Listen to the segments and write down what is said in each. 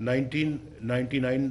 1999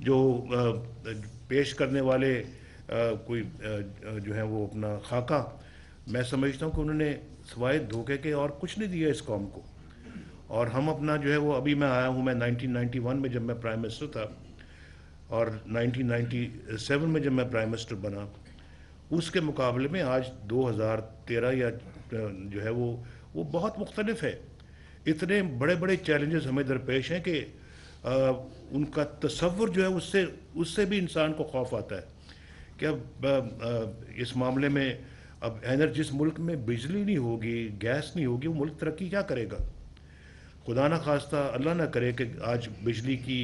جو پیش کرنے والے کوئی جو ہے وہ اپنا خاکہ، میں سمجھتا ہوں کہ انہوں نے سوائے دھوکے کے اور کچھ نہیں دیا اس قوم کو. اور ہم اپنا جو ہے وہ ابھی میں آیا ہوں، میں 1991 میں جب میں پرائم منسٹر تھا اور 1997 میں جب میں پرائم منسٹر بنا، اس کے مقابلے میں آج 2013 یا جو ہے وہ بہت مختلف ہے. اتنے بڑے بڑے چیلنجز ہمیں درپیش ہیں کہ ان کا تصور جو ہے اس سے بھی انسان کو خوف آتا ہے کہ اب اس معاملے میں اب جس ملک میں بجلی نہیں ہوگی، گیس نہیں ہوگی، وہ ملک ترقی کیا کرے گا؟ خدا نہ خواستہ اللہ نہ کرے کہ آج بجلی کی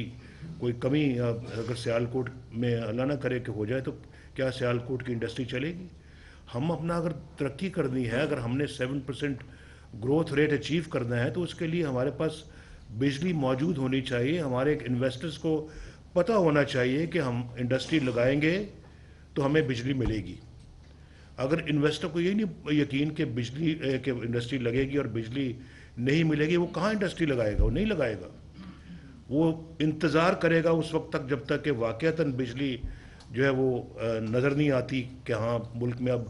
کوئی کمی اگر سیالکوٹ میں اللہ نہ کرے کہ ہو جائے تو کیا سیالکوٹ کی انڈسٹری چلے گی؟ ہم اپنا اگر ترقی کرنی ہے، اگر ہم نے 7% گروتھ ریٹ اچیو کرنا ہے تو اس کے لیے ہمارے پاس بجلی موجود ہونی چاہیے. ہمارے انویسٹرز کو پتہ ہونا چاہیے کہ ہم انڈسٹری لگائیں گے تو ہمیں بجلی ملے گی. اگر انویسٹر کو یہ نہیں یقین کہ بجلی کہ انڈسٹری لگے گی اور بجلی نہیں ملے گی، وہ کہاں انڈسٹری لگائے گا؟ وہ نہیں لگائے گا. وہ انتظار کرے گا اس وقت تک جب تک کہ واقعتاً بجلی جو ہے وہ نظر نہیں آتی کہ ہاں ملک میں اب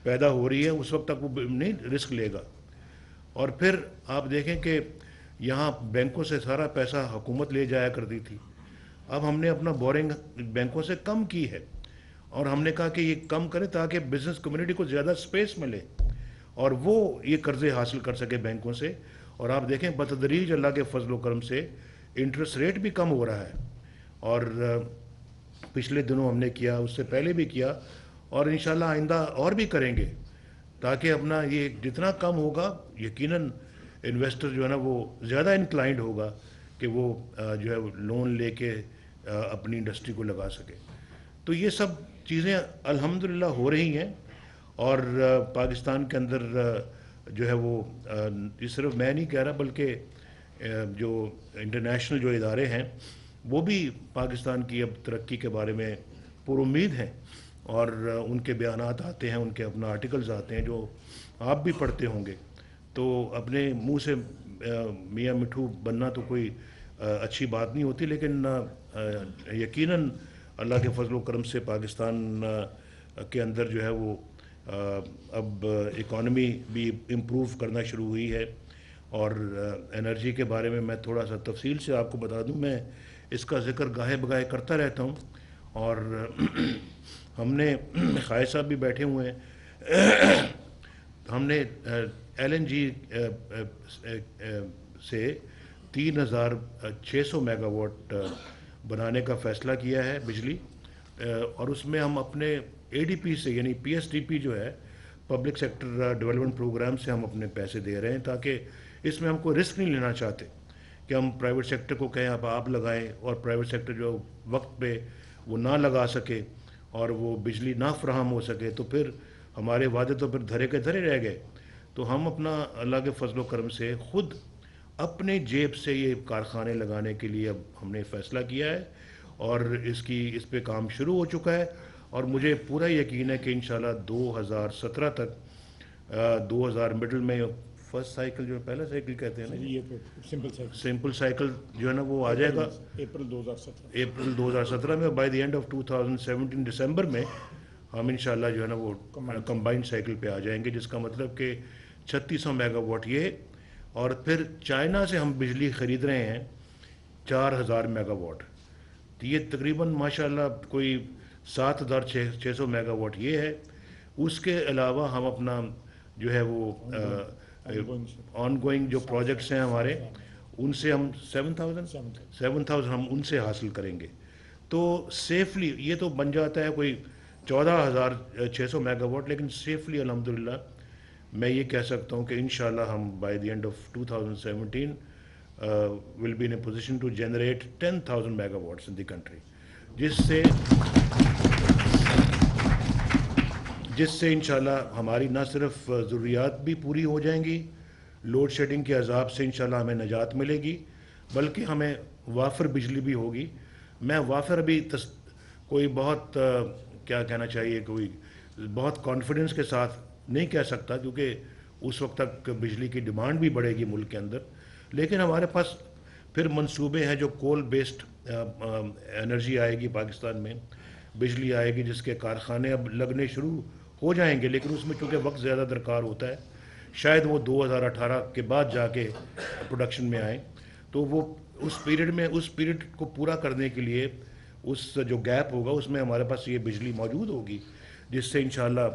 پیدا ہو رہی ہے، اس وقت تک وہ نہیں رسک لے گا. اور پھر آپ دیکھیں کہ یہاں بینکوں سے سارا پیسہ حکومت لے جایا کرتی تھی. اب ہم نے اپنا بورنگ بینکوں سے کم کی ہے اور ہم نے کہا کہ یہ کم کرے تاکہ بزنس کمیونٹی کو زیادہ سپیس ملے اور وہ یہ قرضے حاصل کر سکے بینکوں سے. اور آپ دیکھیں بتدریج اللہ کے فضل و کرم سے انٹرسٹ ریٹ بھی کم ہو رہا ہے. اور پچھلے دنوں ہم نے کیا، اس سے پہلے بھی کیا اور انشاءاللہ آئندہ اور بھی کریں گے تاکہ اپنا یہ جتنا کم ہوگا یقیناً انویسٹر جو ہے نا وہ زیادہ انکلائنڈ ہوگا کہ وہ جو ہے لون لے کے اپنی انڈسٹری کو لگا سکے. تو یہ سب چیزیں الحمدللہ ہو رہی ہیں. اور پاکستان کے اندر جو ہے وہ یہ صرف میں نہیں کہہ رہا بلکہ جو انٹرنیشنل جو ادارے ہیں وہ بھی پاکستان کی اب ترقی کے بارے میں پر امید ہیں اور ان کے بیانات آتے ہیں، ان کے اپنا آرٹیکلز آتے ہیں جو آپ بھی پڑھتے ہوں گے. تو اپنے منہ سے میاں مٹھو بننا تو کوئی اچھی بات نہیں ہوتی، لیکن یقیناً اللہ کے فضل و کرم سے پاکستان کے اندر جو ہے وہ اب اکانومی بھی امپروو کرنا شروع ہوئی ہے. اور انرجی کے بارے میں تھوڑا سا تفصیل سے آپ کو بتا دوں، میں اس کا ذکر گاہے بگاہے کرتا رہتا ہوں. اور ہم نے خائے صاحب بھی بیٹھے ہوئے ہیں، ہم نے ایل این جی سے 3600 میگا واٹ بنانے کا فیصلہ کیا ہے بجلی. اور اس میں ہم اپنے اے ڈی پی سے یعنی پی ایس ڈی پی جو ہے پبلک سیکٹر ڈیولپمنٹ پروگرام سے ہم اپنے پیسے دے رہے ہیں تاکہ اس میں ہم کوئی رسک نہیں لینا چاہتے کہ ہم پرائیویٹ سیکٹر کو کہیں آپ لگائیں اور پرائیویٹ سیکٹر جو وقت پہ وہ نہ لگا سکے اور وہ بجلی نہ فراہم ہو سکے تو پھر ہمارے وعدے تو پھر دھرے کے دھرے رہ گئے. تو ہم اپنا اللہ کے فضل و کرم سے خود اپنے جیب سے یہ کارخانے لگانے کے لیے اب ہم نے فیصلہ کیا ہے اور اس پہ کام شروع ہو چکا ہے. اور مجھے پورا یقین ہے کہ انشاءاللہ 2017 تک 2000 مڈل میں فرسٹ سائیکل جو پہلا سائیکل کہتے ہیں نا، یہ سمپل سائیکل جو ہے نا وہ آ جائے گا اپریل 2017 میں. بائی دی اینڈ آف 2017 دسمبر میں ہم انشاءاللہ جو ہے نا وہ کمبائنڈ سائیکل پہ آ جائیں گے، جس کا مطلب کہ 3600 میگا واٹ یہ. اور پھر چائنا سے ہم بجلی خرید رہے ہیں 4000 میگا واٹ. تو یہ تقریباً ماشاءاللہ کوئی 7600 میگا واٹ یہ ہے. اس کے علاوہ ہم اپنا جو ہے وہ آن گوئنگ جو پروجیکٹس ہیں ہمارے ان سے ہم 7000 ہم ان سے حاصل کریں گے. تو سیفلی یہ تو بن جاتا ہے کوئی 14600 میگا واٹ، لیکن سیفلی الحمدللہ میں یہ کہہ سکتا ہوں کہ انشاءاللہ ہم by the end of 2017 will be in a position to generate 10,000 megawatts in the country, جس سے انشاءاللہ ہماری نہ صرف ضروریات بھی پوری ہو جائیں گی، لوڈ شیڈنگ کے عذاب سے انشاءاللہ ہمیں نجات ملے گی، بلکہ ہمیں وافر بجلی بھی ہوگی. میں وافر ابھی کوئی بہت کیا کہنا چاہیے، کوئی بہت کانفیڈنس کے ساتھ نہیں کہہ سکتا کیونکہ اس وقت تک بجلی کی ڈیمانڈ بھی بڑھے گی ملک کے اندر. لیکن ہمارے پاس پھر منصوبے ہیں جو کول بیسڈ انرجی آئے گی پاکستان میں، بجلی آئے گی جس کے کارخانے اب لگنے شروع ہو جائیں گے، لیکن اس میں چونکہ وقت زیادہ درکار ہوتا ہے، شاید وہ 2018 کے بعد جا کے پروڈکشن میں آئیں، تو وہ اس پیریڈ کو پورا کرنے کے لیے اس جو گیپ ہوگا اس میں ہمارے پاس یہ بجلی موجود ہوگی، جس سے انشاءاللہ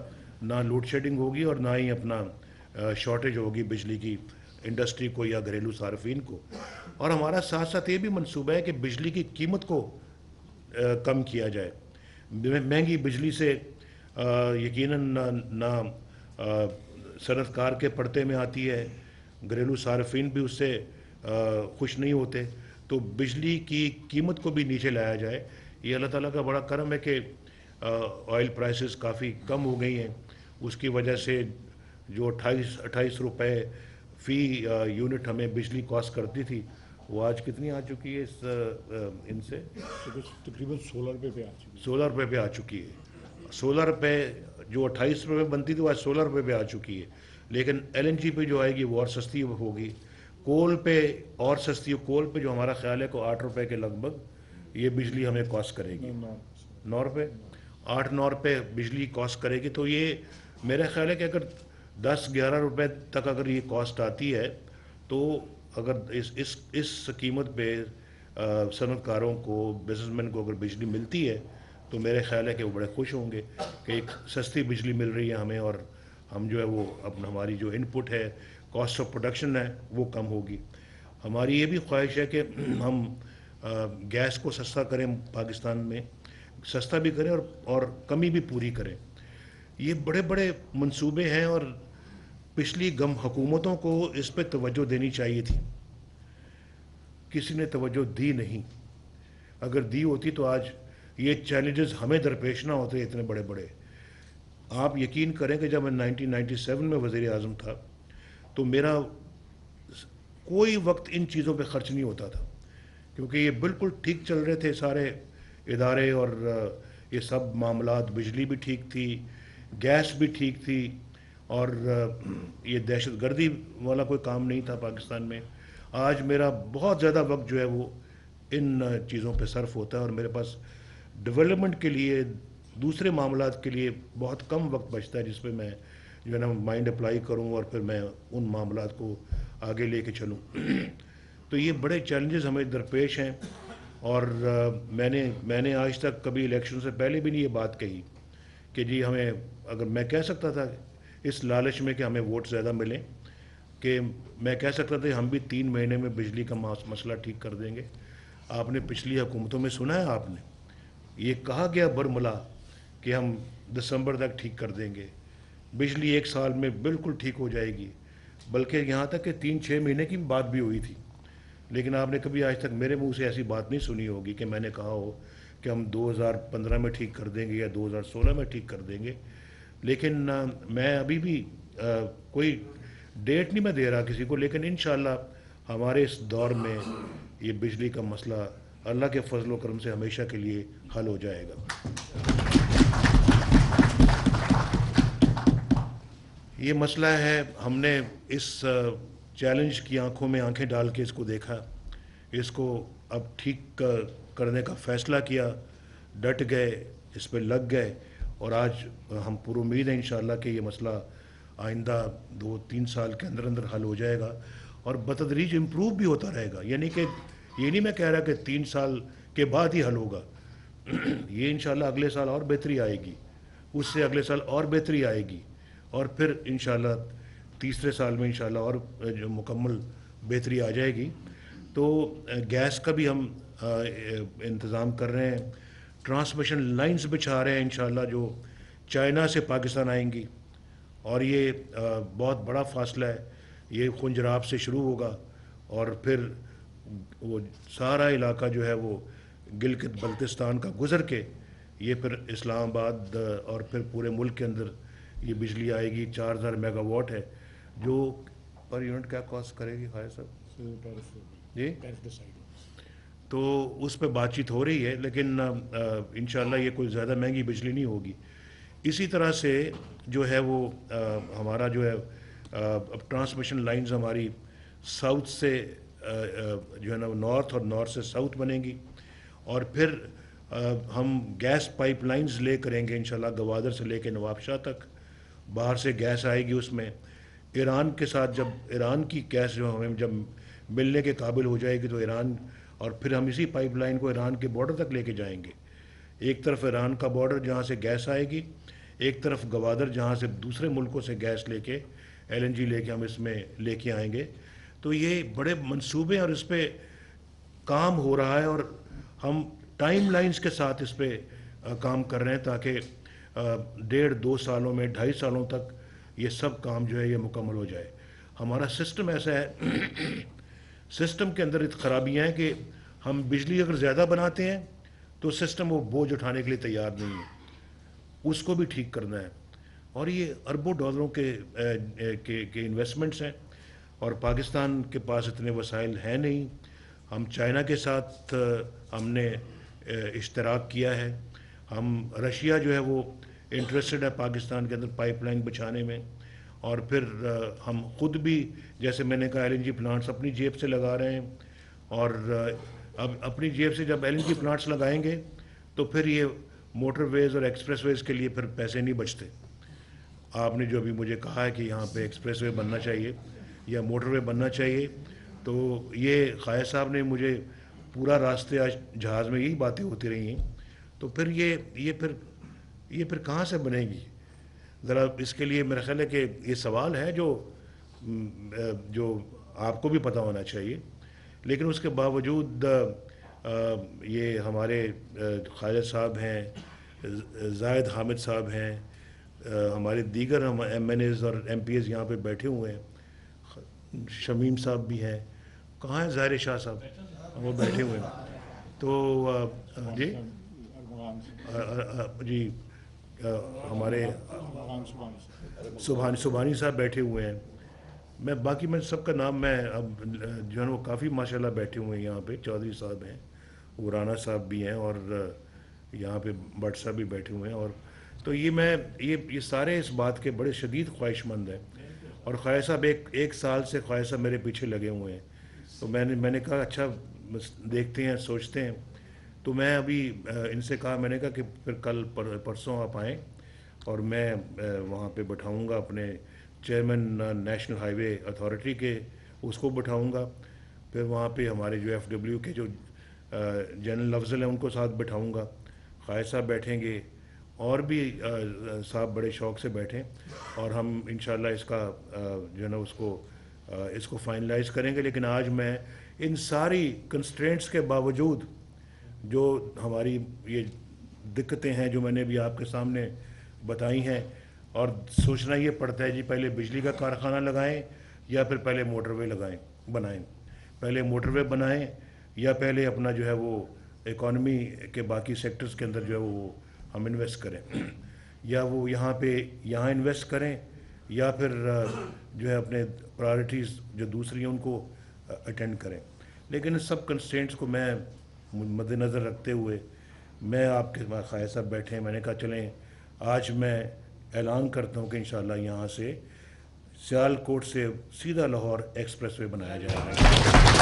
نہ لوڈ شیڈنگ ہوگی اور نہ ہی اپنا شارٹیج ہوگی بجلی کی انڈسٹری کو یا گھریلو صارفین کو۔ اور ہمارا ساتھ ساتھ یہ بھی منصوبہ ہے کہ بجلی کی قیمت کو کم کیا جائے۔ مہنگی بجلی سے یقیناً نہ صنعت کار کے پردے میں آتی ہے، گھریلو صارفین بھی اس سے خوش نہیں ہوتے، تو بجلی کی قیمت کو بھی نیچے لایا جائے۔ یہ اللہ تعالیٰ کا بڑا کرم ہے کہ آئل پرائسز کافی کم ہو گئی ہیں، اس کی وجہ سے جو 28 روپے فی یونٹ ہمیں بجلی کاسٹ کرتی تھی، وہ آج کتنی آ چکی ہے اس ان سے؟ تقریباً 16 روپے پہ آ چکی ہے۔ 16 روپے پہ آ چکی ہے۔ 16 روپے جو 28 روپے بنتی تھی وہ آج 16 روپے پہ آ چکی ہے، لیکن ایل این جی پہ جو آئے گی وہ اور سستی ہوگی، کول پہ اور سستی ہو، کول پہ جو ہمارا خیال ہے کہ 8 روپے کے لگ بھگ یہ بجلی ہمیں کاسٹ کرے گی، 9 روپے، 8-9 روپے بجلی کاسٹ کرے گی۔ تو یہ میرا خیال ہے کہ اگر 10-11 روپے تک اگر یہ کاسٹ آتی ہے، تو اگر اس قیمت پہ صنعت کاروں کو، بزنس مین کو اگر بجلی ملتی ہے تو میرے خیال ہے کہ وہ بڑے خوش ہوں گے کہ ایک سستی بجلی مل رہی ہے ہمیں، اور ہم جو ہے وہ اپنا ہماری جو ان پٹ ہے، کاسٹ آف پروڈکشن ہے، وہ کم ہوگی۔ ہماری یہ بھی خواہش ہے کہ ہم گیس کو سستا کریں، پاکستان میں سستا بھی کریں اور کمی بھی پوری کریں۔ یہ بڑے بڑے منصوبے ہیں اور پچھلی حکومتوں کو اس پہ توجہ دینی چاہیے تھی، کسی نے توجہ دی نہیں۔ اگر دی ہوتی تو آج یہ چیلنجز ہمیں درپیش نہ ہوتے اتنے بڑے بڑے۔ آپ یقین کریں کہ جب میں 1997 میں وزیر اعظم تھا تو میرا کوئی وقت ان چیزوں پہ خرچ نہیں ہوتا تھا، کیونکہ یہ بالکل ٹھیک چل رہے تھے سارے ادارے، اور یہ سب معاملات، بجلی بھی ٹھیک تھی، گیس بھی ٹھیک تھی، اور یہ دہشت گردی والا کوئی کام نہیں تھا پاکستان میں۔ آج میرا بہت زیادہ وقت جو ہے وہ ان چیزوں پہ صرف ہوتا ہے، اور میرے پاس ڈیولپمنٹ کے لیے، دوسرے معاملات کے لیے بہت کم وقت بچتا ہے جس پہ میں جو ہے نا مائنڈ اپلائی کروں اور پھر میں ان معاملات کو آگے لے کے چلوں۔ تو یہ بڑے چیلنجز ہمیں درپیش ہیں، اور میں نے آج تک کبھی الیکشن سے پہلے بھی نہیں یہ بات کہی کہ جی ہمیں، اگر میں کہہ سکتا تھا اس لالچ میں کہ ہمیں ووٹ زیادہ ملیں، کہ میں کہہ سکتا تھا ہم بھی 3 مہینے میں بجلی کا مسئلہ ٹھیک کر دیں گے۔ آپ نے پچھلی حکومتوں میں سنا ہے، آپ نے یہ کہا گیا برملا کہ ہم دسمبر تک ٹھیک کر دیں گے، بجلی 1 سال میں بالکل ٹھیک ہو جائے گی، بلکہ یہاں تک کہ 3-6 مہینے کی بات بھی ہوئی تھی، لیکن آپ نے کبھی آج تک میرے منہ سے ایسی بات نہیں سنی ہوگی کہ میں نے کہا ہو کہ ہم 2015 میں ٹھیک کر دیں گے یا 2016 میں ٹھیک کر دیں گے۔ لیکن میں ابھی بھی کوئی ڈیٹ نہیں میں دے رہا کسی کو، لیکن انشاءاللہ ہمارے اس دور میں یہ بجلی کا مسئلہ اللہ کے فضل و کرم سے ہمیشہ کے لیے حل ہو جائے گا۔ یہ مسئلہ ہے، ہم نے اس چیلنج کی آنکھوں میں آنکھیں ڈال کے اس کو دیکھا، اس کو اب ٹھیک کرنے کا فیصلہ کیا، ڈٹ گئے، اس پہ لگ گئے، اور آج ہم پر امید ہیں انشاءاللہ کہ یہ مسئلہ آئندہ 2-3 سال کے اندر اندر حل ہو جائے گا، اور بتدریج امپروو بھی ہوتا رہے گا۔ یعنی کہ یہ نہیں میں کہہ رہا کہ 3 سال کے بعد ہی حل ہوگا، یہ انشاءاللہ اگلے سال اور بہتری آئے گی، اس سے اگلے سال اور بہتری آئے گی، اور پھر انشاءاللہ تیسرے سال میں انشاءاللہ اور جو مکمل بہتری آ جائے گی۔ تو گیس کا بھی ہم انتظام کر رہے ہیں، ٹرانسمیشن لائنز بچھا رہے ہیں انشاءاللہ جو چائنا سے پاکستان آئیں گی، اور یہ بہت بڑا فاصلہ ہے، یہ خنجراب سے شروع ہوگا اور پھر وہ سارا علاقہ جو ہے وہ گلگت بلتستان کا گزر کے یہ پھر اسلام آباد اور پھر پورے ملک کے اندر یہ بجلی آئے گی۔ 4000 میگا واٹ ہے، جو پر یونٹ کیا کاسٹ کرے گی خواجہ صاحب جی؟ تو اس پہ بات چیت ہو رہی ہے، لیکن انشاءاللہ یہ کوئی زیادہ مہنگی بجلی نہیں ہوگی۔ اسی طرح سے جو ہے وہ ہمارا جو ہے اب ٹرانسمیشن لائنز ہماری ساؤتھ سے جو ہے نا نارتھ اور نارتھ سے ساؤتھ بنیں گی، اور پھر ہم گیس پائپ لائنز لے کریں گے انشاءاللہ گوادر سے لے کے نواب شاہ تک. باہر سے گیس آئے گی اس میں. ایران کے ساتھ جب ایران کی گیس جو ہمیں جب ملنے کے قابل ہو جائے گی تو ایران, اور پھر ہم اسی پائپ لائن کو ایران کے بارڈر تک لے کے جائیں گے. ایک طرف ایران کا بارڈر جہاں سے گیس آئے گی, ایک طرف گوادر جہاں سے دوسرے ملکوں سے گیس لے کے ایل این جی لے کے ہم اس میں لے کے آئیں گے. تو یہ بڑے منصوبے اور اس پہ کام ہو رہا ہے, اور ہم ٹائم لائنز کے ساتھ اس پہ کام کر رہے ہیں تاکہ 1.5-2 سالوں میں 2.5 سالوں تک یہ سب کام جو ہے یہ مکمل ہو جائے. ہمارا سسٹم ایسا ہے, سسٹم کے اندر خرابیاں ہیں کہ ہم بجلی اگر زیادہ بناتے ہیں تو سسٹم وہ بوجھ اٹھانے کے لیے تیار نہیں ہے, اس کو بھی ٹھیک کرنا ہے. اور یہ اربوں ڈالروں کے انویسٹمنٹس ہیں, اور پاکستان کے پاس اتنے وسائل ہیں نہیں. ہم چائنا کے ساتھ ہم نے اشتراک کیا ہے. ہم رشیا جو ہے وہ انٹرسٹڈ ہے پاکستان کے اندر پائپ لائن بچھانے میں, اور پھر ہم خود بھی جیسے میں نے کہا ایل این جی پلانٹس اپنی جیب سے لگا رہے ہیں. اور اب اپنی جیب سے جب ایل این جی پلانٹس لگائیں گے تو پھر یہ موٹر ویز اور ایکسپریس ویز کے لیے پھر پیسے نہیں بچتے. آپ نے جو ابھی مجھے کہا ہے کہ یہاں پہ ایکسپریس وے بننا چاہیے یا موٹر وے بننا چاہیے, تو یہ قائد صاحب نے مجھے پورا راستے آج جہاز میں یہی باتیں ہوتی رہی ہیں. تو پھر یہ پھر کہاں سے بنے گی؟ ذرا اس کے لیے میرا خیال ہے کہ یہ سوال ہے جو آپ کو بھی پتہ ہونا چاہیے. لیکن اس کے باوجود یہ ہمارے خالد صاحب ہیں, زاہد حامد صاحب ہیں, ہمارے دیگر ہم ایم این ایز اور ایم پی ایز یہاں پہ بیٹھے ہوئے ہیں, شمیم صاحب بھی ہیں. کہاں ہیں ظاہر شاہ صاحب؟ وہ بیٹھے ہوئے ہیں. تو جی ہمارے سبحانی صاحب بیٹھے ہوئے ہیں. میں سب کا نام میں اب جو ہے وہ کافی ماشاءاللہ بیٹھے ہوئے ہیں یہاں پہ. چودھری صاحب ہیں, وہ رانا صاحب بھی ہیں, اور یہاں پہ بٹ صاحب بھی بیٹھے ہوئے ہیں. اور تو یہ سارے اس بات کے بڑے شدید خواہش مند ہیں. اور خواہش صاحب ایک سال سے خواہش صاحب میرے پیچھے لگے ہوئے ہیں. تو میں نے کہا اچھا دیکھتے ہیں سوچتے ہیں. تو میں ابھی ان سے کہا, میں نے کہا کہ پھر کل پرسوں آپ آئیں اور میں وہاں پہ بٹھاؤں گا اپنے چیئرمین نیشنل ہائی وے اتھارٹی کے, اس کو بٹھاؤں گا. پھر وہاں پہ ہمارے جو ایف ڈبلیو کے جو جنرل افضل ہیں ان کو ساتھ بٹھاؤں گا. قائد صاحب بیٹھیں گے, اور بھی صاحب بڑے شوق سے بیٹھیں, اور ہم انشاءاللہ اس کا جو ہے نا اس کو فائنلائز کریں گے. لیکن آج میں ان ساری کنسٹرینٹس کے باوجود جو ہماری یہ دقتیں ہیں جو میں نے بھی آپ کے سامنے بتائی ہیں, اور سوچنا یہ پڑتا ہے جی پہلے بجلی کا کارخانہ لگائیں یا پھر پہلے موٹر وے بنائیں, پہلے موٹر وے بنائیں یا پہلے اپنا جو ہے وہ اکانومی کے باقی سیکٹرز کے اندر جو ہے وہ ہم انویسٹ کریں, یا وہ یہاں انویسٹ کریں, یا پھر جو ہے اپنے پرائرٹیز جو دوسری ہیں ان کو اٹینڈ کریں. لیکن اس سب کنسٹرینٹس کو میں مد نظر رکھتے ہوئے میں آپ کے خواہش صاحب بیٹھے ہیں, میں نے کہا چلیں آج میں اعلان کرتا ہوں کہ انشاءاللہ یہاں سے سیال کوٹ سے سیدھا لاہور ایکسپریس وے بنایا جائے گا.